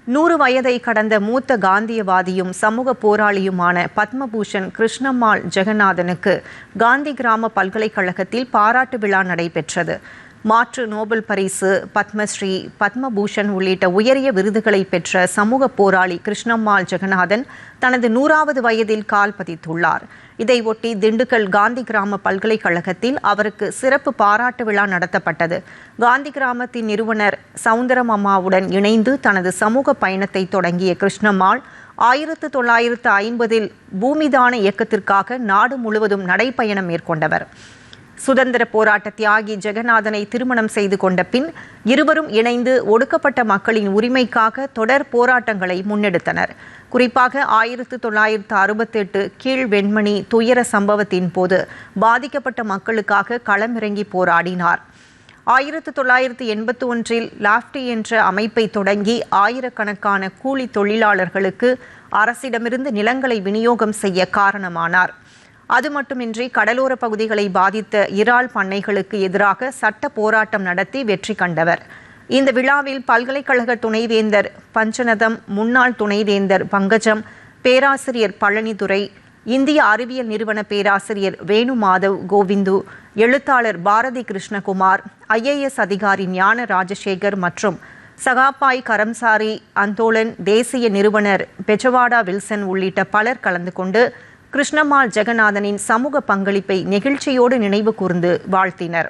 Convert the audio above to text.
100 வயதை கடந்த மூத்த காந்தியவாதியும் சமூக போராளியுமான பத்மபூஷன் கிருஷ்ணம்மாள் ஜெகநாதனுக்கு காந்தி கிராம பல்கலைக்கழகத்தில் பாராட்டு விழா நடைபெற்றது. மாற்று நோபல் பரிசு, பத்மஸ்ரீ, பத்மபூஷன் உள்ளிட்ட உயரிய விருதுகளை பெற்ற சமூக போராளி கிருஷ்ணம்மாள் ஜெகநாதன் தனது 100வது வயதில் கால் பதித்துள்ளார். இதையொட்டி திண்டுக்கல் காந்தி கிராம பல்கலைக்கழகத்தில் அவருக்கு சிறப்பு பாராட்டு விழா நடத்தப்பட்டது. காந்தி கிராமத்தின் நிறுவனர் சவுந்தரம் அம்மாவுடன் இணைந்து தனது சமூக பயணத்தை தொடங்கிய கிருஷ்ணம்மாள் 1950இல் பூமிதான இயக்கத்திற்காக நாடு முழுவதும் நடைப்பயணம் மேற்கொண்டவர். சுதந்திர போராட்ட தியாகி ஜெகநாதனை திருமணம் செய்து கொண்ட பின் இருவரும் இணைந்து ஒடுக்கப்பட்ட மக்களின் உரிமைக்காக தொடர் போராட்டங்களை முன்னெடுத்தனர். குறிப்பாக 1968 கீழ் வெண்மணி துயர சம்பவத்தின் போது பாதிக்கப்பட்ட மக்களுக்காக களமிறங்கி போராடினார். 1981இல் லாஃப்டி என்ற அமைப்பை தொடங்கி ஆயிரக்கணக்கான கூலி தொழிலாளர்களுக்கு அரசிடமிருந்து நிலங்களை விநியோகம் செய்ய காரணமானார். அது மட்டுமின்றி கடலோர பகுதிகளை பாதித்த இறால் பண்ணைகளுக்கு எதிராக சட்ட போராட்டம் நடத்தி வெற்றி கண்டவர். இந்த விழாவில் பல்கலைக்கழக துணைவேந்தர் பஞ்சநதம், முன்னாள் துணைவேந்தர் பங்கஜம், பேராசிரியர் பழனிதுரை, இந்திய அறிவியல் நிறுவன பேராசிரியர் வேணு மாதவ் கோவிந்து, எழுத்தாளர் பாரதி கிருஷ்ணகுமார், IAS அதிகாரி ஞான ராஜசேகர் மற்றும் சகாபாய் கரம்சாரி அந்தோலன் தேசிய நிறுவனர் பெஜவாடா வில்சன் உள்ளிட்ட பலர் கலந்து கொண்டு கிருஷ்ணம்மாள் ஜெகநாதனின் சமூக பங்களிப்பை நெகிழ்ச்சியோடு நினைவு கூர்ந்து வாழ்த்தினர்.